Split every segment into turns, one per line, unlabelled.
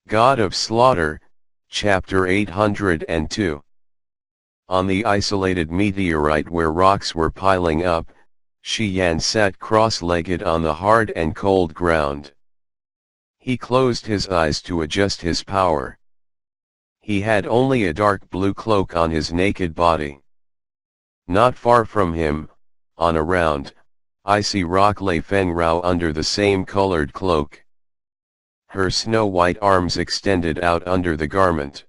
God of Slaughter, Chapter 802. On the isolated meteorite where rocks were piling up, Shi Yan sat cross-legged on the hard and cold ground. He closed his eyes to adjust his power. He had only a dark blue cloak on his naked body. Not far from him, on a round, icy rock lay Feng Rao under the same colored cloak. Her snow-white arms extended out under the garment.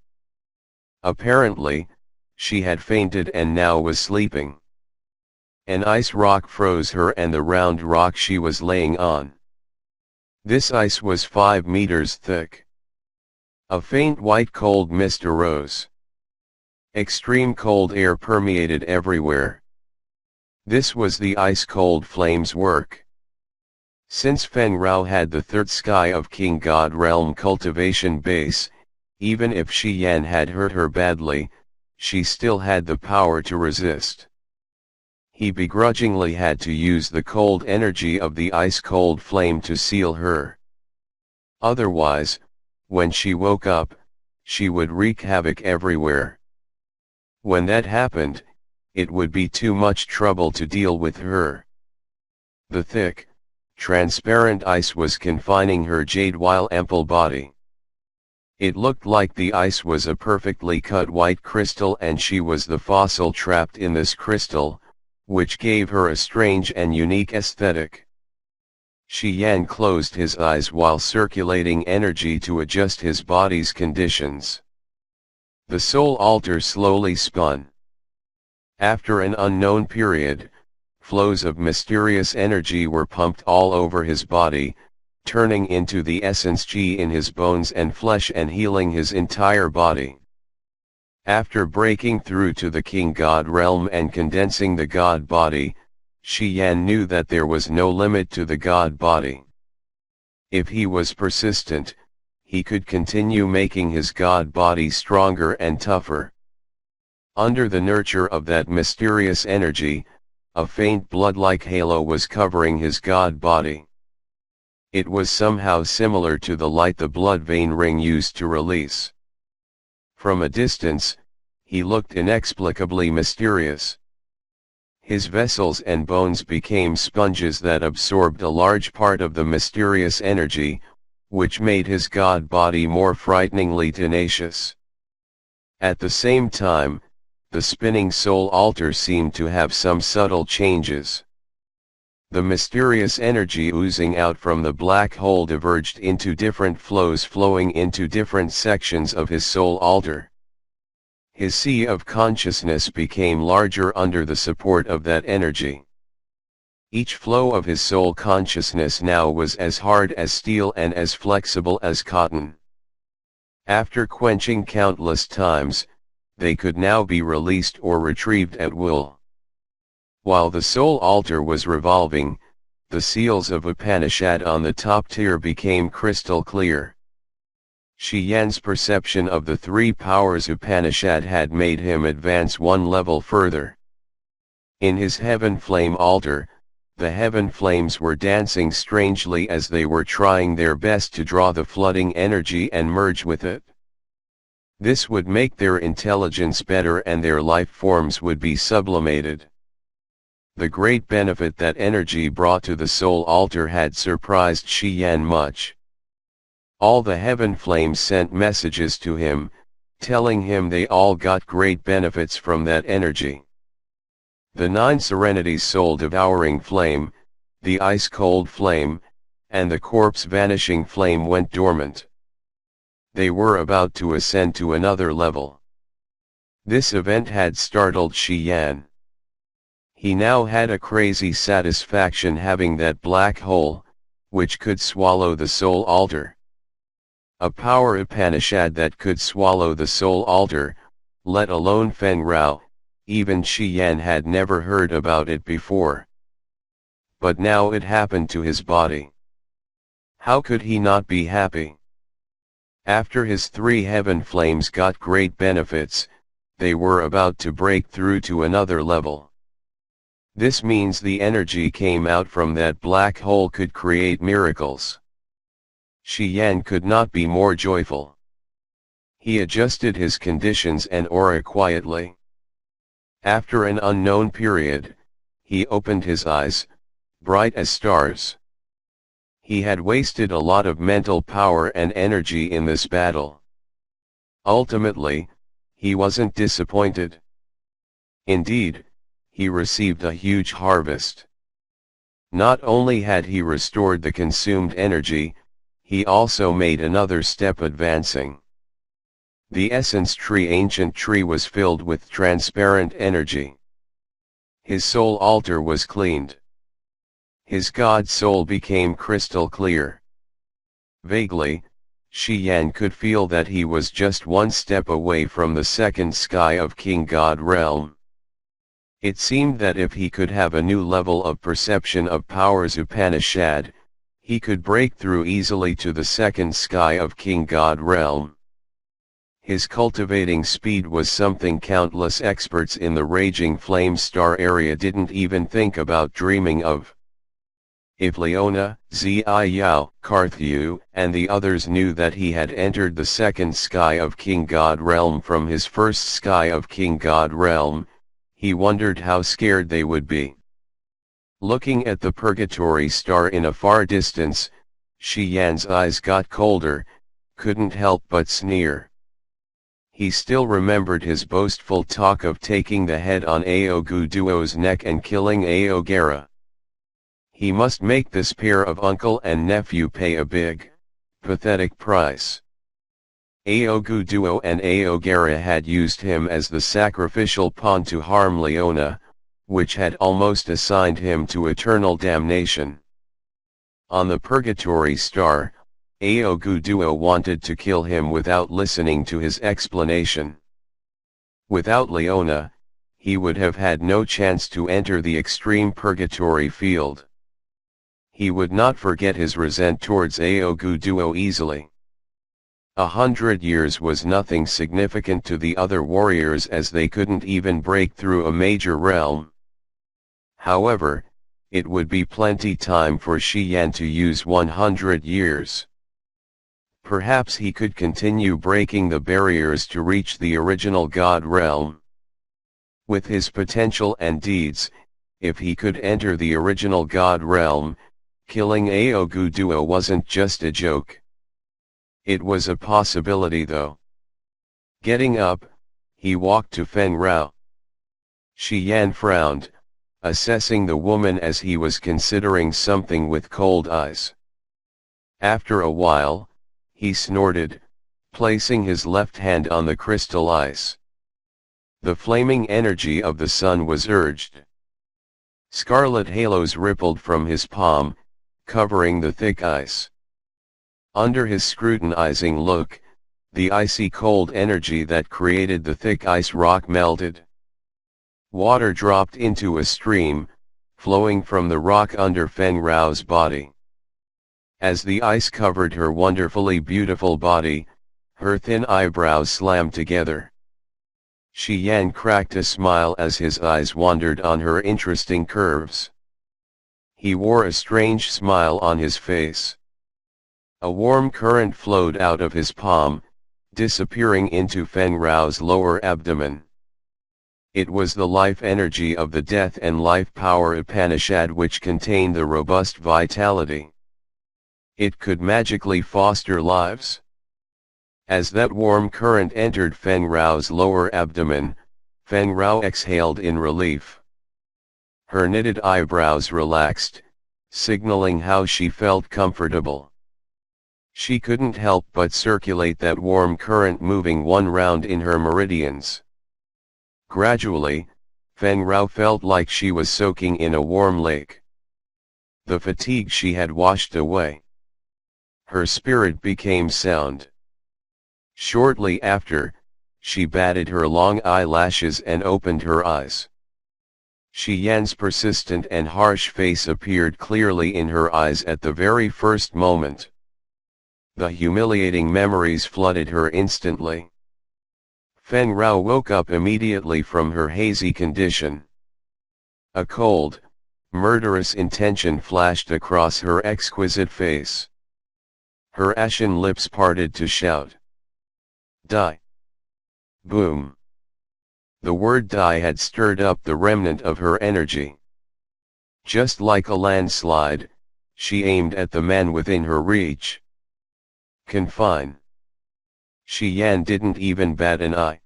Apparently, she had fainted and now was sleeping. An ice rock froze her and the round rock she was laying on. This ice was 5 meters thick. A faint white cold mist arose. Extreme cold air permeated everywhere. This was the ice-cold flame's work. Since Feng Rao had the third sky of King God Realm cultivation base, even if Shi Yan had hurt her badly, she still had the power to resist. He begrudgingly had to use the cold energy of the ice-cold flame to seal her. Otherwise, when she woke up, she would wreak havoc everywhere. When that happened, it would be too much trouble to deal with her. The thick, transparent ice was confining her jade-while ample body. It looked like the ice was a perfectly cut white crystal and she was the fossil trapped in this crystal, which gave her a strange and unique aesthetic. Shi Yan closed his eyes while circulating energy to adjust his body's conditions. The soul altar slowly spun. After an unknown period, flows of mysterious energy were pumped all over his body, turning into the essence Qi in his bones and flesh and healing his entire body. After breaking through to the King God realm and condensing the God body, Shi Yan knew that there was no limit to the God body. If he was persistent, he could continue making his God body stronger and tougher. Under the nurture of that mysterious energy, a faint blood-like halo was covering his God body. It was somehow similar to the light the blood vein ring used to release. From a distance, he looked inexplicably mysterious. His vessels and bones became sponges that absorbed a large part of the mysterious energy, which made his God body more frighteningly tenacious. At the same time, the spinning soul altar seemed to have some subtle changes. The mysterious energy oozing out from the black hole diverged into different flows flowing into different sections of his soul altar. His sea of consciousness became larger under the support of that energy. Each flow of his soul consciousness now was as hard as steel and as flexible as cotton. After quenching countless times, they could now be released or retrieved at will. While the soul altar was revolving, the seals of Upanishad on the top tier became crystal clear. Shi Yan's perception of the three powers Upanishad had made him advance one level further. In his heaven flame altar, the heaven flames were dancing strangely as they were trying their best to draw the flooding energy and merge with it. This would make their intelligence better and their life forms would be sublimated. The great benefit that energy brought to the soul altar had surprised Shi Yan much. All the heaven flames sent messages to him, telling him they all got great benefits from that energy. The 9 serenities soul-devouring flame, the ice-cold flame, and the corpse-vanishing flame went dormant. They were about to ascend to another level. This event had startled Shi Yan. He now had a crazy satisfaction having that black hole, which could swallow the soul altar. A power Upanishad that could swallow the soul altar, let alone Feng Rao, even Shi Yan had never heard about it before. But now it happened to his body. How could he not be happy? After his 3 heaven flames got great benefits, they were about to break through to another level. This means the energy came out from that black hole could create miracles. Shi Yan could not be more joyful. He adjusted his conditions and aura quietly. After an unknown period, he opened his eyes, bright as stars. He had wasted a lot of mental power and energy in this battle. Ultimately, he wasn't disappointed. Indeed, he received a huge harvest. Not only had he restored the consumed energy, he also made another step advancing. The essence tree, ancient tree, was filled with transparent energy. His soul altar was cleaned. His god soul became crystal clear. Vaguely, Shi Yan could feel that he was just one step away from the second sky of King God realm. It seemed that if he could have a new level of perception of Powers Upanishad, he could break through easily to the second sky of King God realm. His cultivating speed was something countless experts in the Raging Flame Star area didn't even think about dreaming of. If Leona, Xiao, Carthew, and the others knew that he had entered the second sky of King God realm from his first sky of King God realm, he wondered how scared they would be. Looking at the Purgatory Star in a far distance, Shi Yan's eyes got colder, couldn't help but sneer. He still remembered his boastful talk of taking the head on Aogu Duo's neck and killing Aogera. He must make this pair of uncle and nephew pay a big, pathetic price. Aogu Duo and Aogera had used him as the sacrificial pawn to harm Leona, which had almost assigned him to eternal damnation. On the Purgatory Star, Aogu Duo wanted to kill him without listening to his explanation. Without Leona, he would have had no chance to enter the extreme purgatory field. He would not forget his resent towards Aogu Duo easily. 100 years was nothing significant to the other warriors, as they couldn't even break through a major realm. However, it would be plenty time for Shi Yan to use 100 years. Perhaps he could continue breaking the barriers to reach the original God realm. With his potential and deeds, if he could enter the original God realm, killing Aogu Duo wasn't just a joke. It was a possibility though. Getting up, he walked to Feng Rao. Shi Yan frowned, assessing the woman as he was considering something with cold eyes. After a while, he snorted, placing his left hand on the crystal ice. The flaming energy of the sun was urged. Scarlet halos rippled from his palm, covering the thick ice. Under his scrutinizing look, the icy cold energy that created the thick ice rock melted. Water dropped into a stream, flowing from the rock under Feng Rao's body. As the ice covered her wonderfully beautiful body, her thin eyebrows slammed together. Shi Yan cracked a smile as his eyes wandered on her interesting curves. He wore a strange smile on his face. A warm current flowed out of his palm, disappearing into Feng Rao's lower abdomen. It was the life energy of the Death and Life Power Upanishad, which contained the robust vitality. It could magically foster lives. As that warm current entered Feng Rao's lower abdomen, Feng Rao exhaled in relief. Her knitted eyebrows relaxed, signaling how she felt comfortable. She couldn't help but circulate that warm current, moving one round in her meridians. Gradually, Feng Rao felt like she was soaking in a warm lake. The fatigue she had washed away. Her spirit became sound. Shortly after, she batted her long eyelashes and opened her eyes. Shi Yan's persistent and harsh face appeared clearly in her eyes at the very first moment. The humiliating memories flooded her instantly. Feng Rao woke up immediately from her hazy condition. A cold, murderous intention flashed across her exquisite face. Her ashen lips parted to shout. Die. Boom. The word die had stirred up the remnant of her energy. Just like a landslide, she aimed at the man within her reach. Confine. Shi Yan didn't even bat an eye.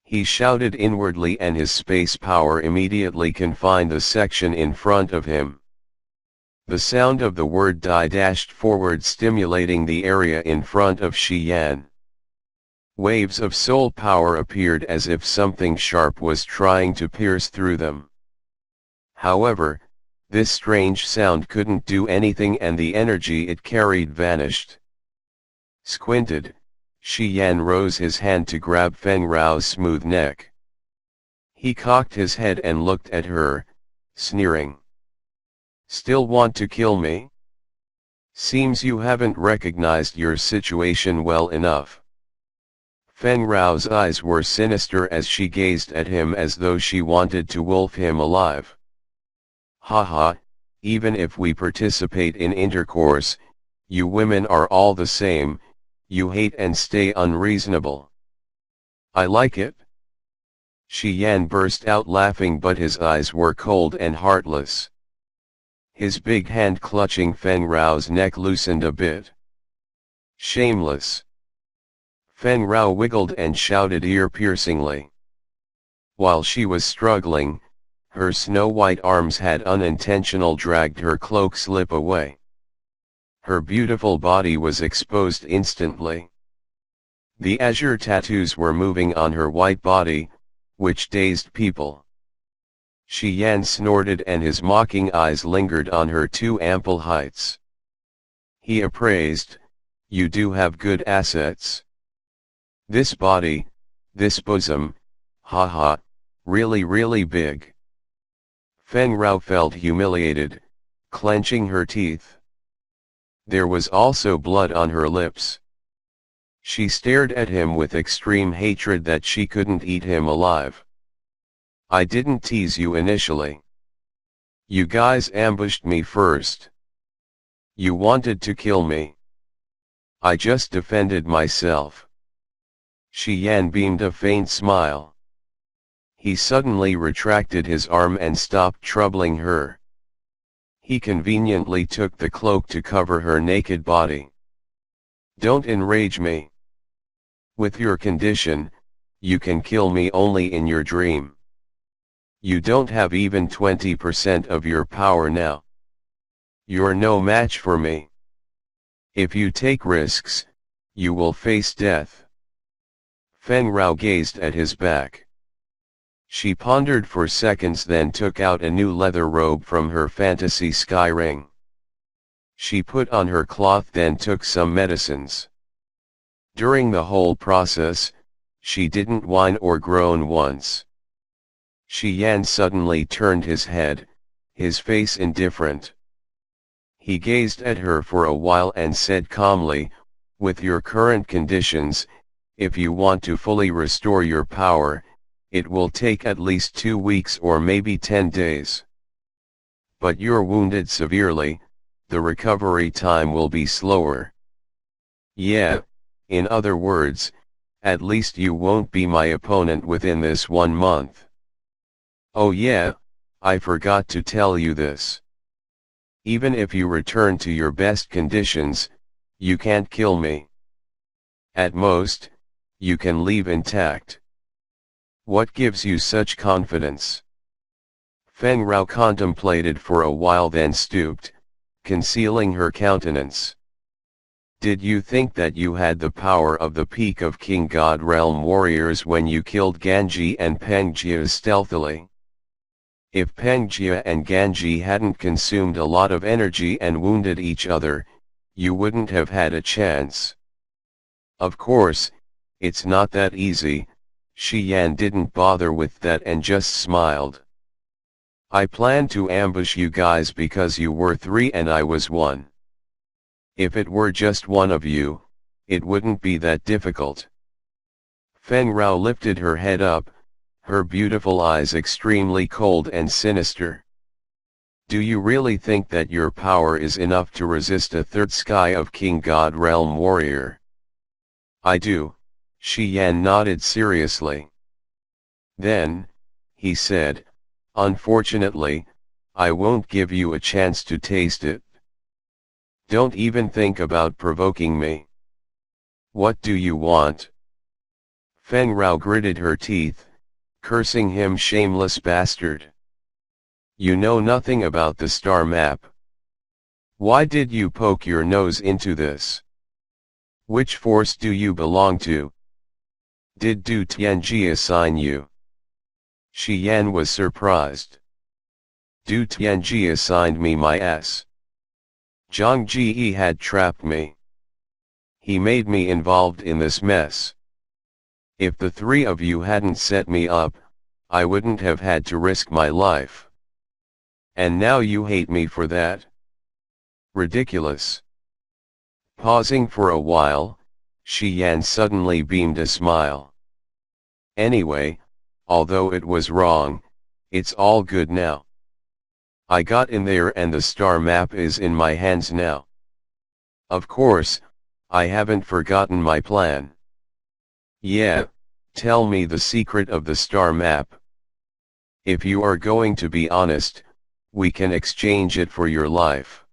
He shouted inwardly and his space power immediately confined the section in front of him. The sound of the word die dashed forward, stimulating the area in front of Shi Yan. Waves of soul power appeared as if something sharp was trying to pierce through them. However, this strange sound couldn't do anything and the energy it carried vanished. Squinted, Shi Yan rose his hand to grab Feng Rao's smooth neck. He cocked his head and looked at her, sneering. Still want to kill me? Seems you haven't recognized your situation well enough. Feng Rao's eyes were sinister as she gazed at him as though she wanted to wolf him alive. Haha, even if we participate in intercourse, you women are all the same, you hate and stay unreasonable. I like it. Shi Yan burst out laughing, but his eyes were cold and heartless. His big hand clutching Feng Rao's neck loosened a bit. Shameless. Feng Rao wiggled and shouted ear-piercingly. While she was struggling, her snow-white arms had unintentionally dragged her cloak slip away. Her beautiful body was exposed instantly. The azure tattoos were moving on her white body, which dazed people. Shi Yan snorted and his mocking eyes lingered on her two ample heights. He appraised, you do have good assets. This body, this bosom, haha, really big. Feng Rao felt humiliated, clenching her teeth. There was also blood on her lips. She stared at him with extreme hatred that she couldn't eat him alive. I didn't tease you initially. You guys ambushed me first. You wanted to kill me. I just defended myself. Shi Yan beamed a faint smile. He suddenly retracted his arm and stopped troubling her. He conveniently took the cloak to cover her naked body. Don't enrage me. With your condition, you can kill me only in your dream. You don't have even 20% of your power now. You're no match for me. If you take risks, you will face death. Feng Rao gazed at his back. She pondered for seconds, then took out a new leather robe from her fantasy sky ring. She put on her cloth, then took some medicines. During the whole process, she didn't whine or groan once. Shi Yan suddenly turned his head, his face indifferent. He gazed at her for a while and said calmly, with your current conditions, if you want to fully restore your power, it will take at least 2 weeks or maybe 10 days. But you're wounded severely, the recovery time will be slower. Yeah, in other words, at least you won't be my opponent within this 1 month. Oh yeah, I forgot to tell you this. Even if you return to your best conditions, you can't kill me. At most, you can leave intact. What gives you such confidence? Feng Rao contemplated for a while, then stooped, concealing her countenance. Did you think that you had the power of the peak of King God Realm warriors when you killed Ganji and Pangjia stealthily? If Pangjia and Ganji hadn't consumed a lot of energy and wounded each other, you wouldn't have had a chance. Of course, it's not that easy. Shi Yan didn't bother with that and just smiled. I planned to ambush you guys because you were 3 and I was 1. If it were just one of you, it wouldn't be that difficult. Feng Rao lifted her head up, her beautiful eyes extremely cold and sinister. Do you really think that your power is enough to resist a third sky of King God Realm warrior? I do, Shi Yan nodded seriously. Then, he said, unfortunately, I won't give you a chance to taste it. Don't even think about provoking me. What do you want? Feng Rao gritted her teeth, cursing him shameless bastard. You know nothing about the star map. Why did you poke your nose into this? Which force do you belong to? Did Du Tianji assign you? Shi Yan was surprised. Du Tianji assigned me my S. Zhang Jie had trapped me. He made me involved in this mess. If the three of you hadn't set me up, I wouldn't have had to risk my life. And now you hate me for that? Ridiculous. Pausing for a while, Shi Yan suddenly beamed a smile. Anyway, although it was wrong, it's all good now. I got in there and the star map is in my hands now. Of course, I haven't forgotten my plan. Yeah, tell me the secret of the star map. If you are going to be honest, we can exchange it for your life.